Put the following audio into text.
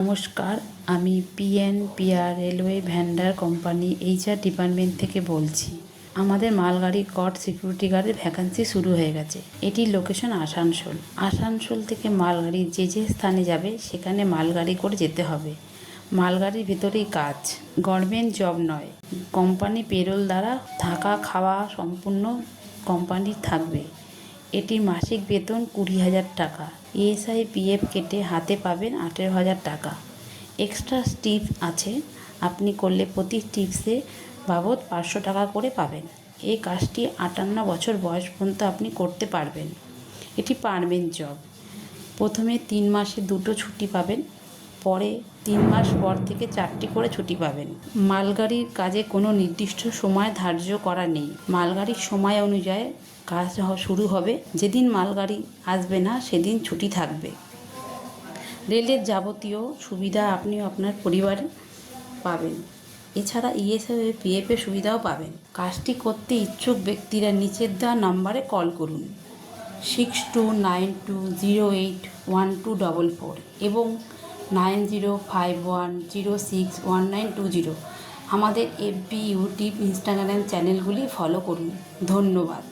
নমস্কার, আমি PNPR railway vendor company HR department থেকে বলছি। আমাদের মালগাড়ি কট সিকিউরিটি গার্ডের ভ্যাকান্সি শুরু হয়ে গেছে। এটির লোকেশন আসানসোল। আসানসোল থেকে মালগাড়ি যে স্থানে যাবে সেখানে মালগাড়ি করে যেতে হবে। মালগাড়ির ভেতরেই কাজ, গভর্নমেন্ট জব নয়। কোম্পানি পেরোল দ্বারা থাকা খাওয়া সম্পূর্ণ কোম্পানির থাকবে। এটির মাসিক বেতন 20,000 টাকা। ইএসআই পিএফ কেটে হাতে পাবেন 18,000 টাকা। এক্সট্রা টিপস আছে, আপনি করলে প্রতি টিপসে বাবদ 500 টাকা করে পাবেন। এই কাজটি 58 বছর বয়স পর্যন্ত আপনি করতে পারবেন। এটি পারমেন্ট জব। প্রথমে 3 মাসে 2টো ছুটি পাবেন, পরে 3 মাস পর থেকে 4টি করে ছুটি পাবেন। মালগাড়ির কাজে কোনো নির্দিষ্ট সময় ধার্য করা নেই। মালগাড়ির সময় অনুযায়ী কাজ শুরু হবে। যেদিন মালগাড়ি আসবে না সেদিন ছুটি থাকবে। রেলের যাবতীয় সুবিধা আপনি আপনার পরিবারে পাবেন। এছাড়া ইএসআই পিএফের সুবিধাও পাবেন। কাজটি করতে ইচ্ছুক ব্যক্তিরা নিচের দেওয়া নম্বরে কল করুন 6292081244 এবং 9051061920। আমাদের এফবি, ইউটিউব, ইনস্টাগ্রাম চ্যানেলগুলি ফলো করুন। ধন্যবাদ।